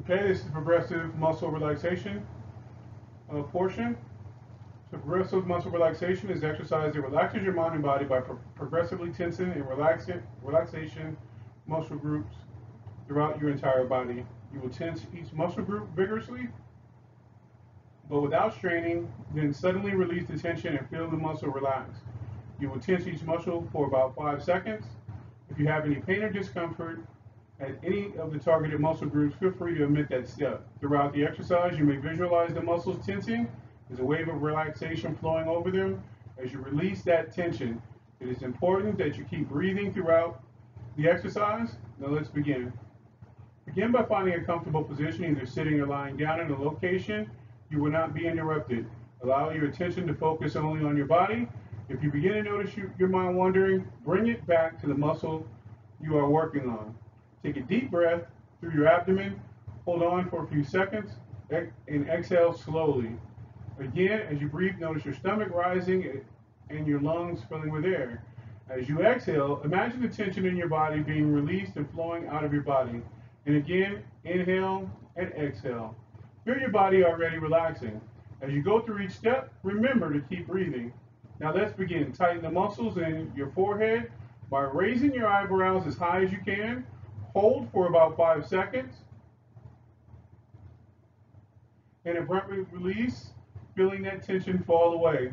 Okay, this is progressive muscle relaxation portion. So progressive muscle relaxation is exercise that relaxes your mind and body by progressively tensing and relaxation muscle groups throughout your entire body. You will tense each muscle group vigorously, but without straining, then suddenly release the tension and feel the muscle relax. You will tense each muscle for about 5 seconds. If you have any pain or discomfort at any of the targeted muscle groups, feel free to omit that step. Throughout the exercise, you may visualize the muscles tensing as a wave of relaxation flowing over them. As you release that tension, it is important that you keep breathing throughout the exercise. Now let's begin. Begin by finding a comfortable position, either sitting or lying down in a location you will not be interrupted. Allow your attention to focus only on your body. If you begin to notice your mind wandering, bring it back to the muscle you are working on. Take a deep breath through your abdomen, hold on for a few seconds, and exhale slowly. Again, as you breathe, notice your stomach rising and your lungs filling with air. As you exhale, imagine the tension in your body being released and flowing out of your body. And again, inhale and exhale. Feel your body already relaxing. As you go through each step, remember to keep breathing. Now let's begin. Tighten the muscles in your forehead by raising your eyebrows as high as you can. Hold for about 5 seconds. And abruptly release, feeling that tension fall away.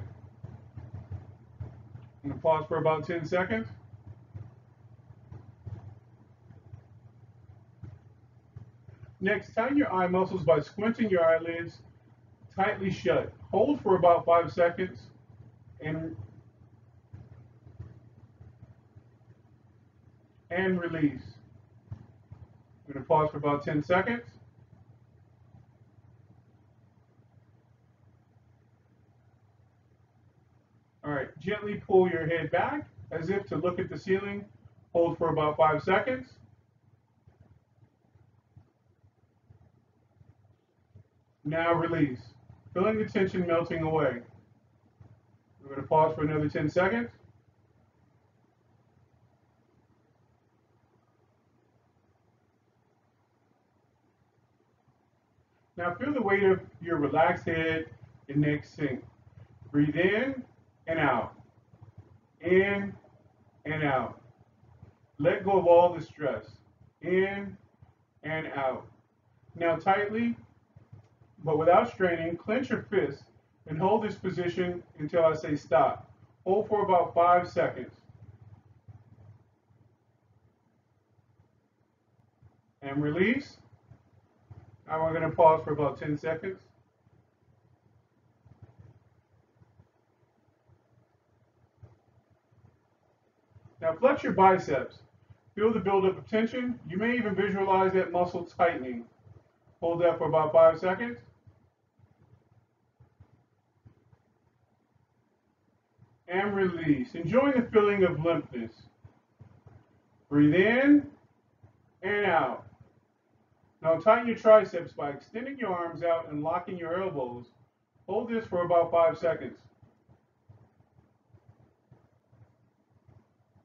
I'm going to pause for about 10 seconds. Next, tighten your eye muscles by squinting your eyelids tightly shut. Hold for about 5 seconds and release. I'm going to pause for about 10 seconds. All right, gently pull your head back as if to look at the ceiling. Hold for about 5 seconds. Now release, feeling the tension melting away. We're going to pause for another 10 seconds. Now feel the weight of your relaxed head and neck sink. Breathe in and out. In and out. Let go of all the stress. In and out. Now tightly, but without straining, clench your fist and hold this position until I say stop. Hold for about 5 seconds. And release. Now we're going to pause for about 10 seconds. Now flex your biceps. Feel the buildup of tension. You may even visualize that muscle tightening. Hold that for about 5 seconds. And release. Enjoying the feeling of limpness. Breathe in and out. Now tighten your triceps by extending your arms out and locking your elbows. Hold this for about 5 seconds.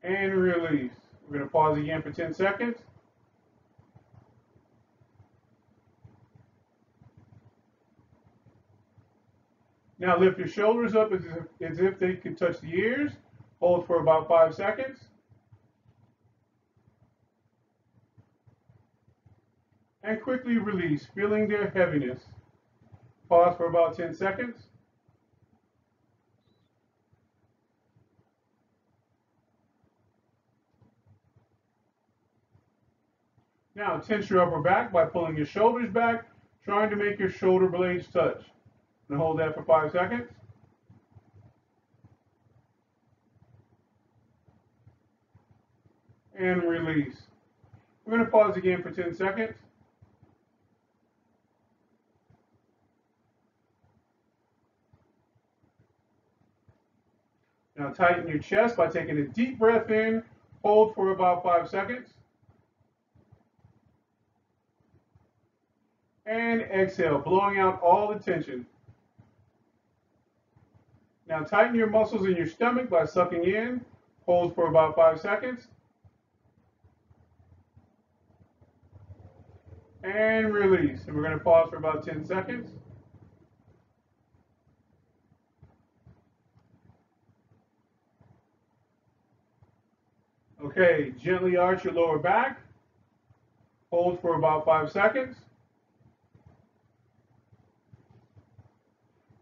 And release. We're going to pause again for 10 seconds. Now lift your shoulders up as if they could touch the ears. Hold for about 5 seconds. And quickly release, feeling their heaviness. Pause for about 10 seconds. Now tense your upper back by pulling your shoulders back, trying to make your shoulder blades touch. And hold that for 5 seconds. And release. We're going to pause again for 10 seconds. Now tighten your chest by taking a deep breath in, hold for about 5 seconds. And exhale, blowing out all the tension. Now tighten your muscles in your stomach by sucking in, hold for about 5 seconds. and release. And we're going to pause for about 10 seconds. Okay, gently arch your lower back. Hold for about 5 seconds.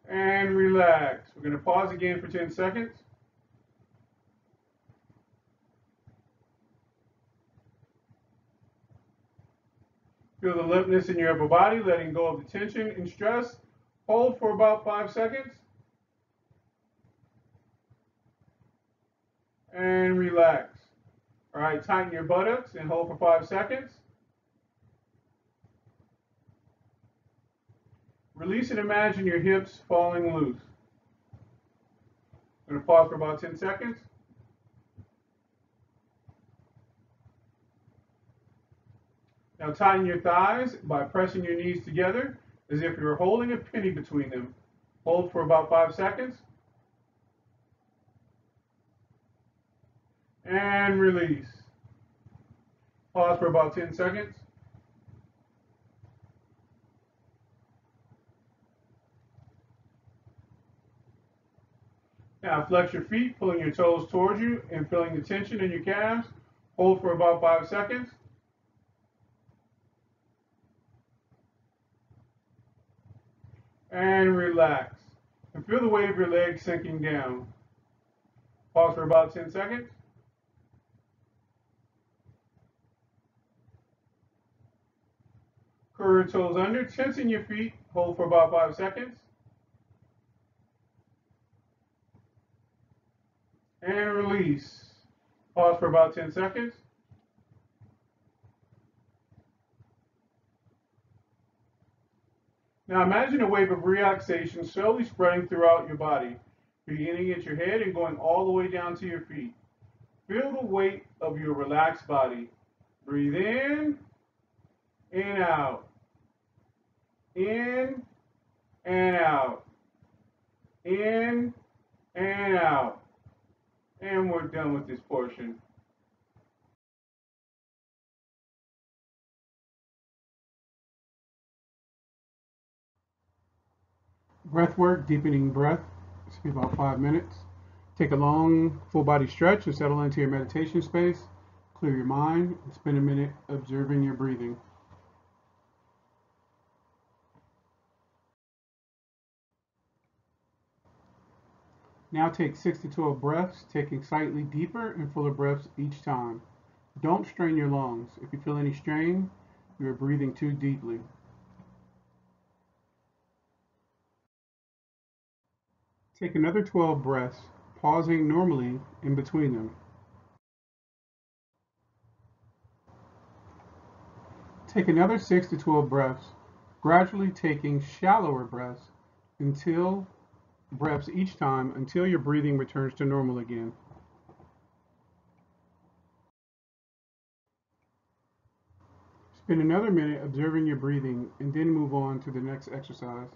And relax. We're going to pause again for 10 seconds. Feel the limpness in your upper body, letting go of the tension and stress. Hold for about 5 seconds. And relax. All right, tighten your buttocks and hold for 5 seconds. Release and imagine your hips falling loose. I'm going to pause for about 10 seconds. Now tighten your thighs by pressing your knees together as if you were holding a penny between them. Hold for about 5 seconds. And release. Pause for about 10 seconds. Now flex your feet, pulling your toes towards you and feeling the tension in your calves. Hold for about 5 seconds. And relax. And feel the weight of your legs sinking down. Pause for about 10 seconds. Curl your toes under, tensing your feet. Hold for about 5 seconds. And release. Pause for about 10 seconds. Now imagine a wave of relaxation slowly spreading throughout your body, beginning at your head and going all the way down to your feet. Feel the weight of your relaxed body. Breathe in and out. In and out. In and out. And we're done with this portion. Breath work, deepening breath. It's be about 5 minutes. Take a long full body stretch and settle into your meditation space. Clear your mind and spend a minute observing your breathing. Now take 6 to 12 breaths, taking slightly deeper and fuller breaths each time. Don't strain your lungs. If you feel any strain, you are breathing too deeply. Take another 12 breaths, pausing normally in between them. Take another 6 to 12 breaths, gradually taking shallower breaths each time until your breathing returns to normal again. Spend another minute observing your breathing and then move on to the next exercise.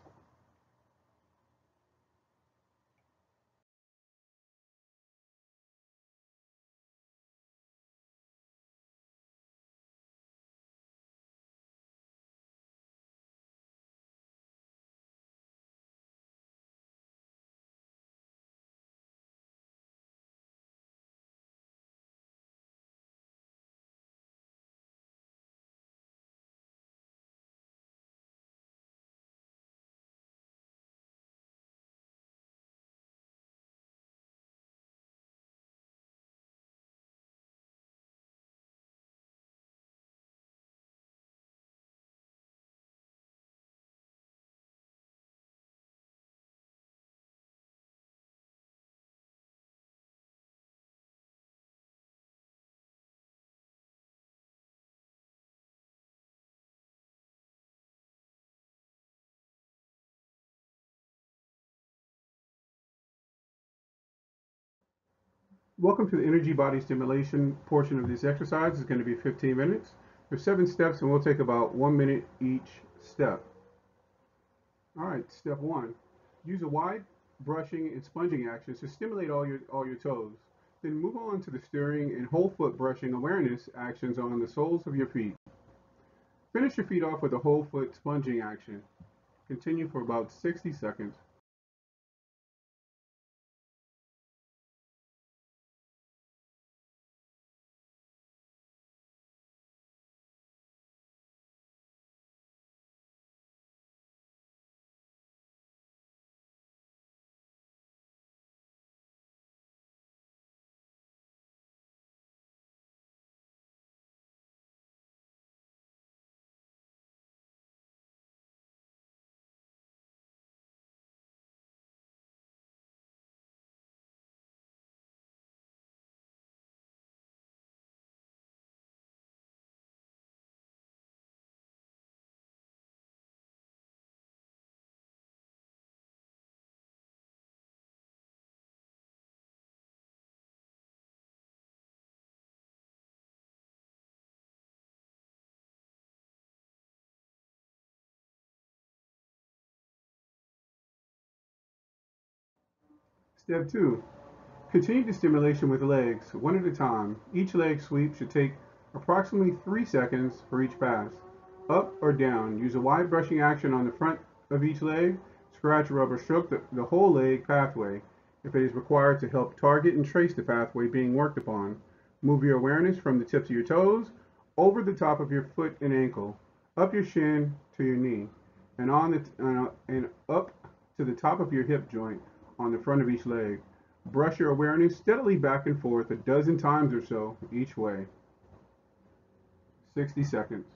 Welcome to the energy body stimulation portion of this exercise. It's going to be 15 minutes. There's 7 steps and we'll take about 1 minute each step. All right, step 1. Use a wide brushing and sponging actions to stimulate all your toes. Then move on to the stirring and whole foot brushing awareness actions on the soles of your feet. Finish your feet off with a whole foot sponging action. Continue for about 60 seconds. Step 2. Continue the stimulation with legs, one at a time. Each leg sweep should take approximately 3 seconds for each pass. Up or down, use a wide brushing action on the front of each leg. Scratch, rub, or stroke the whole leg pathway if it is required to help target and trace the pathway being worked upon. Move your awareness from the tips of your toes, over the top of your foot and ankle, up your shin to your knee, and and up to the top of your hip joint on the front of each leg. Brush your awareness steadily back and forth a dozen times or so each way. 60 seconds.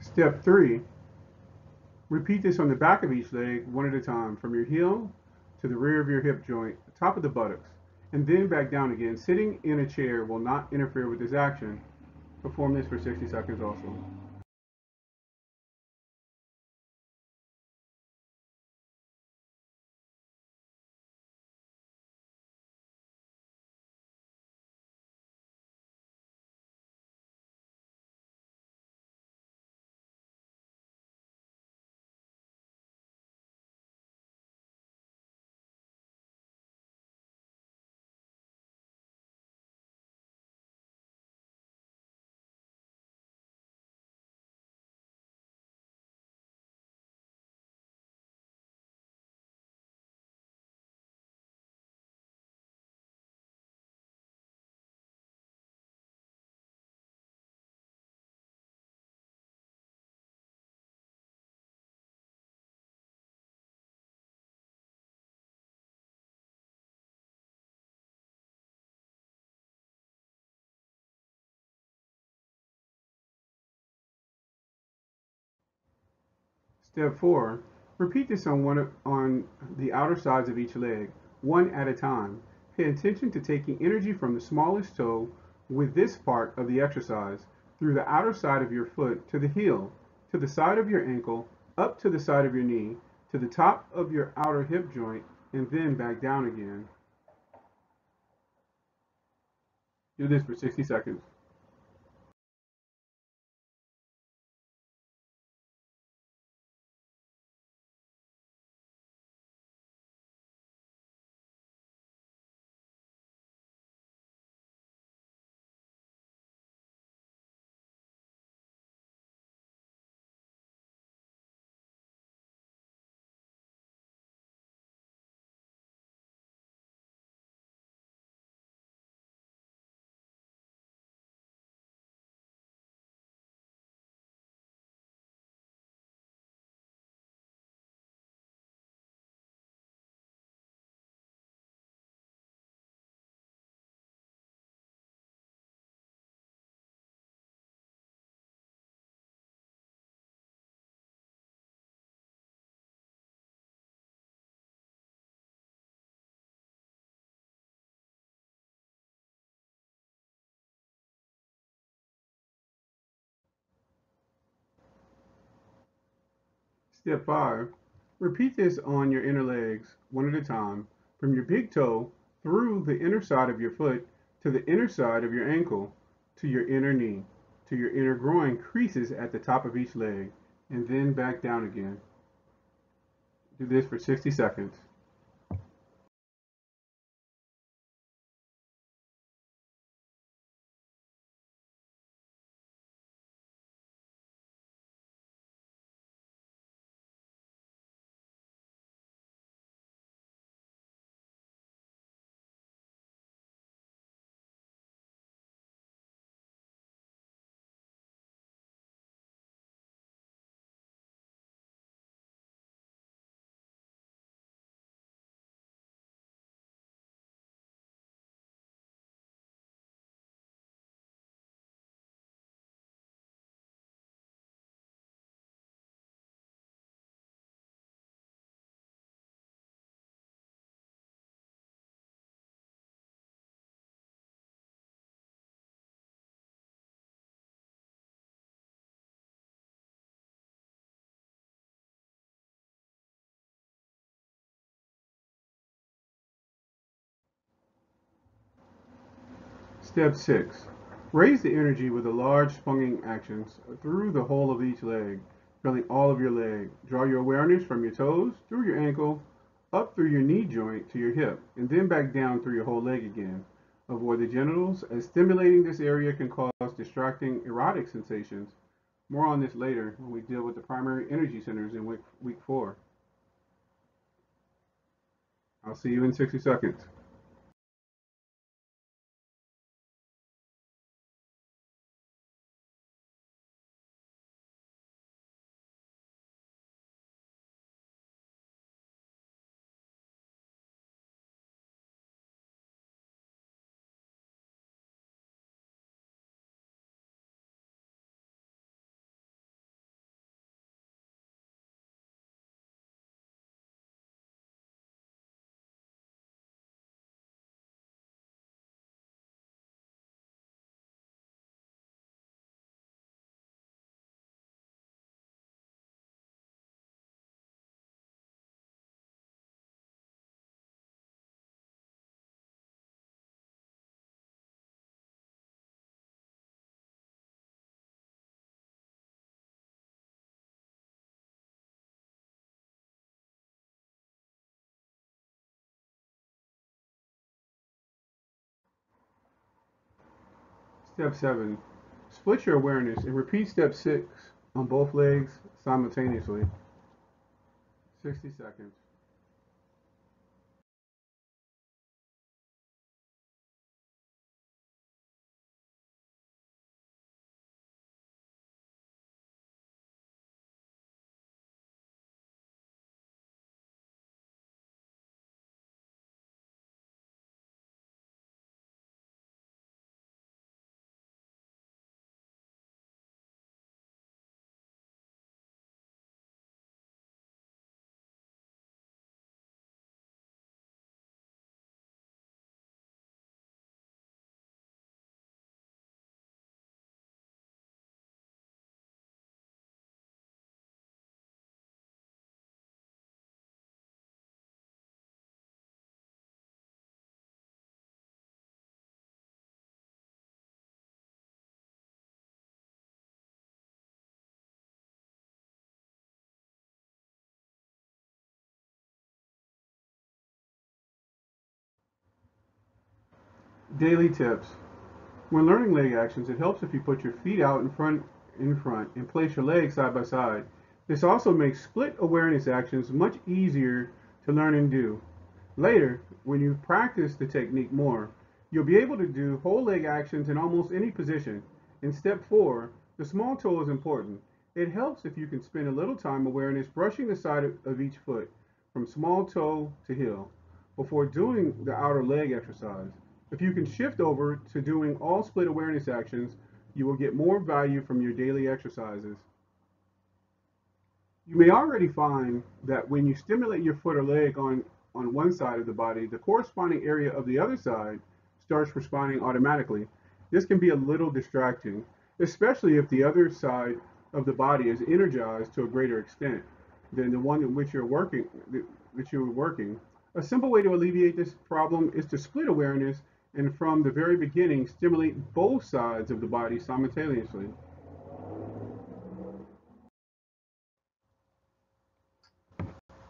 Step 3. Repeat this on the back of each leg one at a time, from your heel to the rear of your hip joint, top of the buttocks, and then back down again. Sitting in a chair will not interfere with this action. Perform this for 60 seconds also. Step 4. Repeat this on the outer sides of each leg, one at a time. Pay attention to taking energy from the smallest toe with this part of the exercise through the outer side of your foot to the heel, to the side of your ankle, up to the side of your knee, to the top of your outer hip joint, and then back down again. Do this for 60 seconds. Step 5. Repeat this on your inner legs, one at a time, from your big toe through the inner side of your foot to the inner side of your ankle to your inner knee, to your inner groin creases at the top of each leg, and then back down again. Do this for 60 seconds. Step 6. Raise the energy with the large swinging actions through the whole of each leg, filling all of your leg. Draw your awareness from your toes, through your ankle, up through your knee joint to your hip, and then back down through your whole leg again. Avoid the genitals, as stimulating this area can cause distracting erotic sensations. More on this later when we deal with the primary energy centers in week 4. I'll see you in 60 seconds. Step 7. Split your awareness and repeat step 6 on both legs simultaneously. 60 seconds. Daily tips. When learning leg actions, it helps if you put your feet out in front and place your legs side by side. This also makes split awareness actions much easier to learn and do. Later, when you practice the technique more, you'll be able to do whole leg actions in almost any position. In step 4, the small toe is important. It helps if you can spend a little time awareness brushing the side of each foot from small toe to heel before doing the outer leg exercise. If you can shift over to doing all split awareness actions, you will get more value from your daily exercises. You may already find that when you stimulate your foot or leg on one side of the body, the corresponding area of the other side starts responding automatically. This can be a little distracting, especially if the other side of the body is energized to a greater extent. than the one in which you're working. A simple way to alleviate this problem is to split awareness and from the very beginning stimulate both sides of the body simultaneously.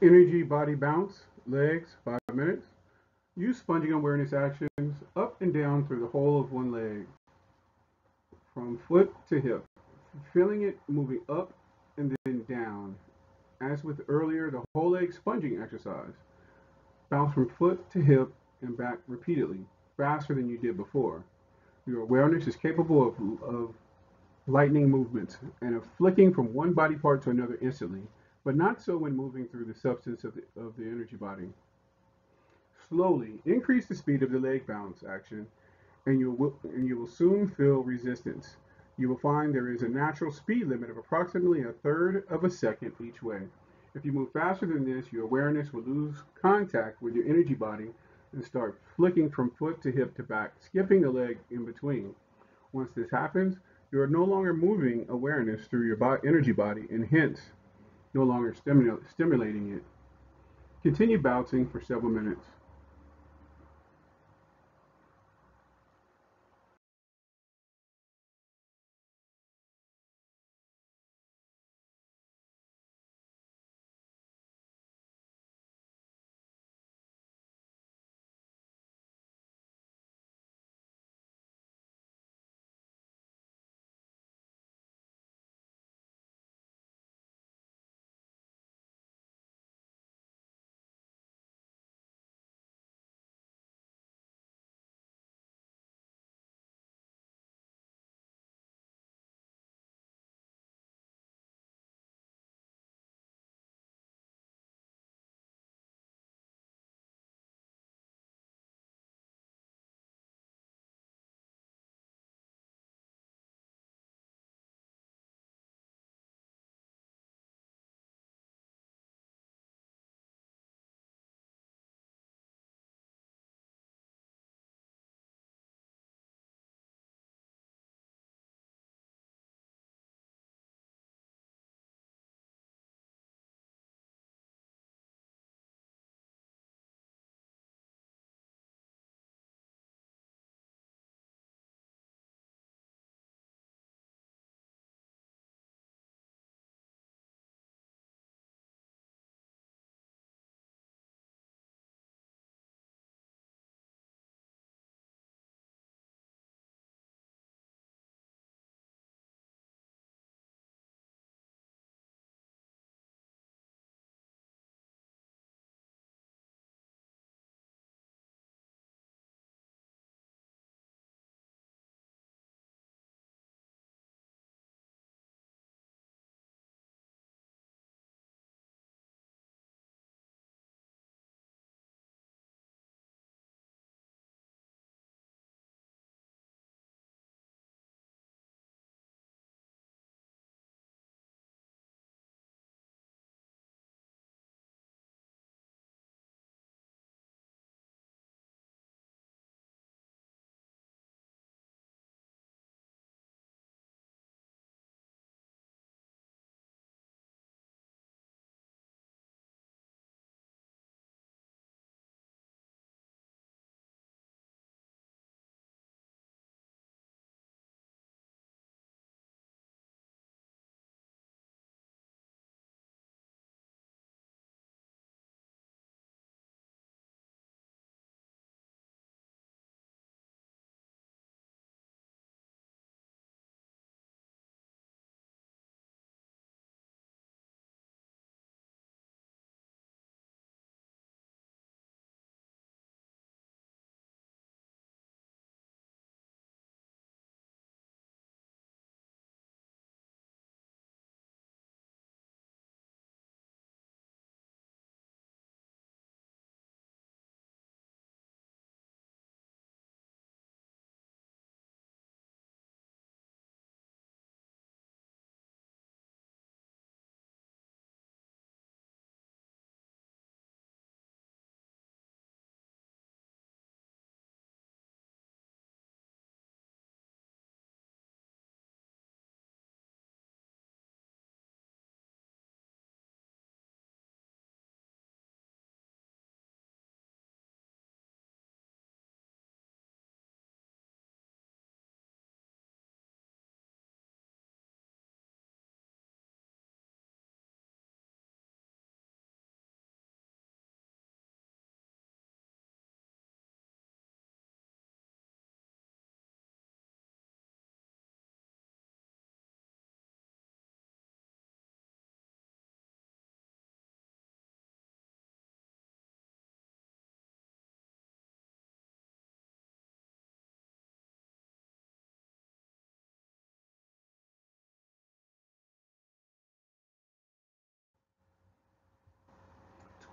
Energy body bounce, legs, 5 minutes. Use sponging awareness actions up and down through the whole of one leg, from foot to hip, feeling it moving up and then down. As with earlier, the whole leg sponging exercise. Bounce from foot to hip and back repeatedly, faster than you did before. Your awareness is capable of lightning movements and of flicking from one body part to another instantly, but not so when moving through the substance of the energy body. Slowly increase the speed of the leg bounce action and you will soon feel resistance. You will find there is a natural speed limit of approximately a third of a second each way. If you move faster than this, your awareness will lose contact with your energy body and start flicking from foot to hip to back, skipping the leg in between. Once this happens, you are no longer moving awareness through your energy body and hence no longer stimulating it. Continue bouncing for several minutes.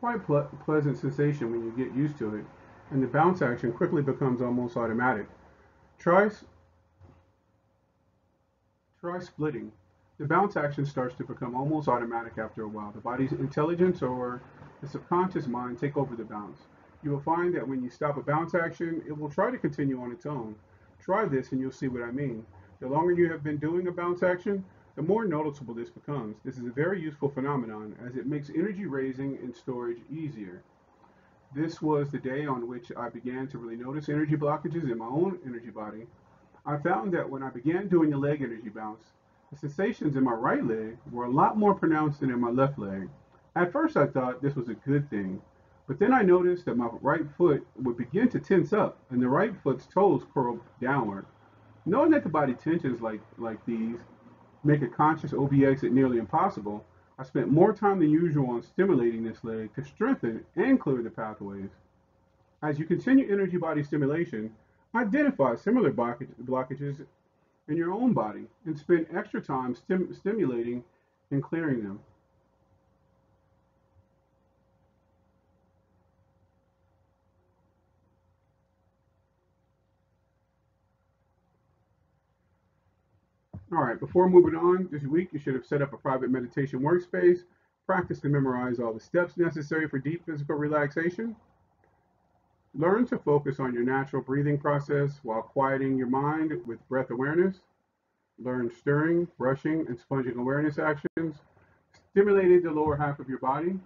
quite pleasant sensation when you get used to it, and the bounce action quickly becomes almost automatic. Try Try splitting. The bounce action starts to become almost automatic after a while. The body's intelligence or the subconscious mind take over the bounce. You will find that when you stop a bounce action, it will try to continue on its own. Try this and you'll see what I mean. The longer you have been doing a bounce action, the more noticeable this becomes. This is a very useful phenomenon as it makes energy raising and storage easier. This was the day on which I began to really notice energy blockages in my own energy body. I found that when I began doing a leg energy bounce, the sensations in my right leg were a lot more pronounced than in my left leg. At first, I thought this was a good thing, but then I noticed that my right foot would begin to tense up and the right foot's toes curl downward. Knowing that the body tensions like these make a conscious OB exit nearly impossible, I spent more time than usual on stimulating this leg to strengthen and clear the pathways. As you continue energy body stimulation, identify similar blockages in your own body and spend extra time stimulating and clearing them. All right, before moving on this week, you should have set up a private meditation workspace, practice to memorize all the steps necessary for deep physical relaxation. Learn to focus on your natural breathing process while quieting your mind with breath awareness. Learn stirring, brushing, and sponging awareness actions, stimulating the lower half of your body.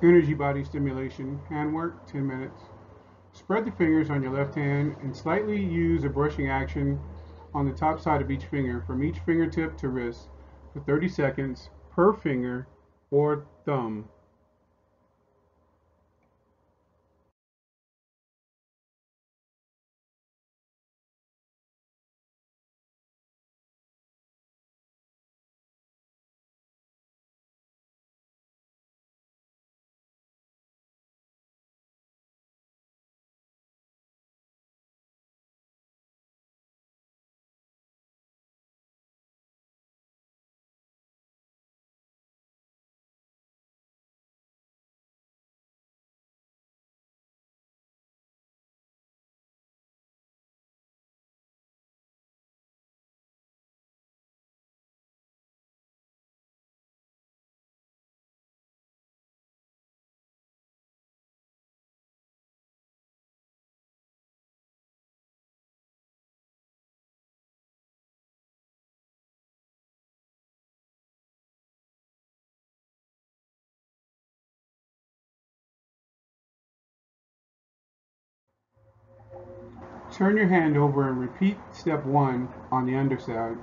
Energy body stimulation, handwork, 10 minutes. Spread the fingers on your left hand and slightly use a brushing action on the top side of each finger from each fingertip to wrist for 30 seconds per finger or thumb. Turn your hand over and repeat step 1 on the underside.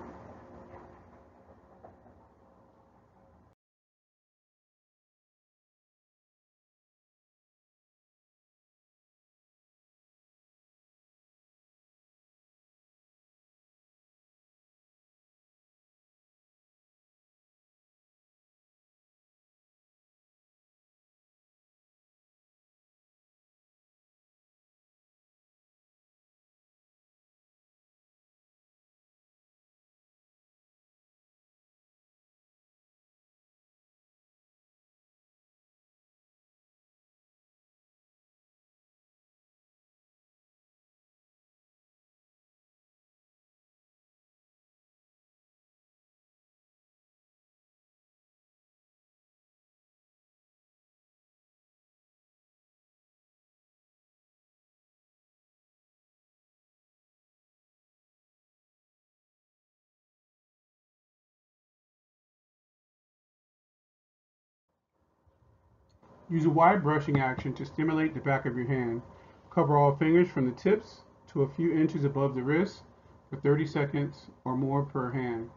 Use a wide brushing action to stimulate the back of your hand. Cover all fingers from the tips to a few inches above the wrist for 30 seconds or more per hand.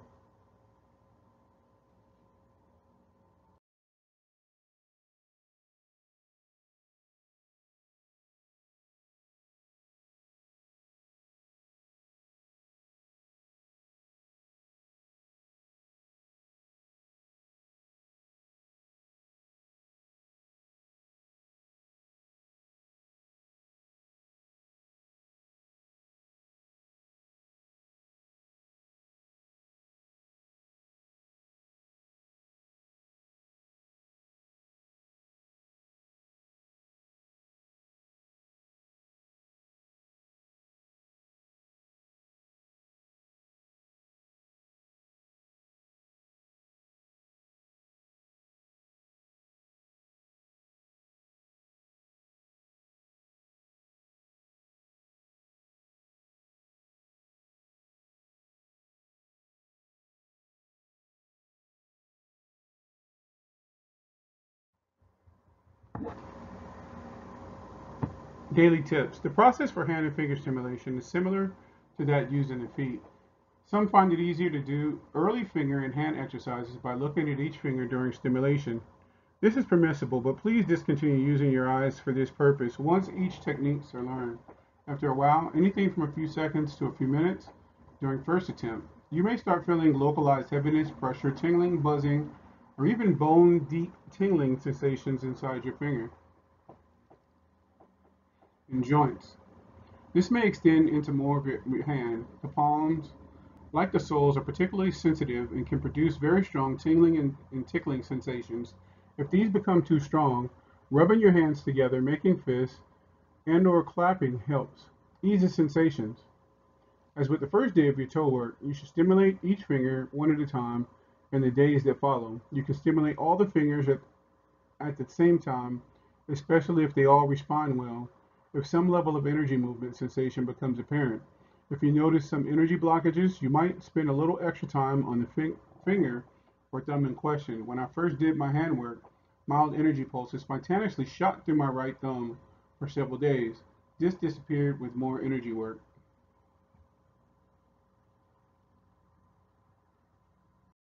Daily tips. The process for hand and finger stimulation is similar to that used in the feet. Some find it easier to do early finger and hand exercises by looking at each finger during stimulation. This is permissible, but please discontinue using your eyes for this purpose once each techniques are learned. After a while, anything from a few seconds to a few minutes during first attempt, you may start feeling localized heaviness, pressure, tingling, buzzing, or even bone deep tingling sensations inside your finger and joints. This may extend into more of your hand. The palms, like the soles, are particularly sensitive and can produce very strong tingling and tickling sensations. If these become too strong, rubbing your hands together, making fists, and or clapping helps ease the sensations. As with the first day of your toe work, you should stimulate each finger one at a time in the days that follow. You can stimulate all the fingers at the same time, especially if they all respond well. If some level of energy movement sensation becomes apparent, if you notice some energy blockages, you might spend a little extra time on the finger or thumb in question. When I first did my handwork, mild energy pulses spontaneously shot through my right thumb for several days. This disappeared with more energy work.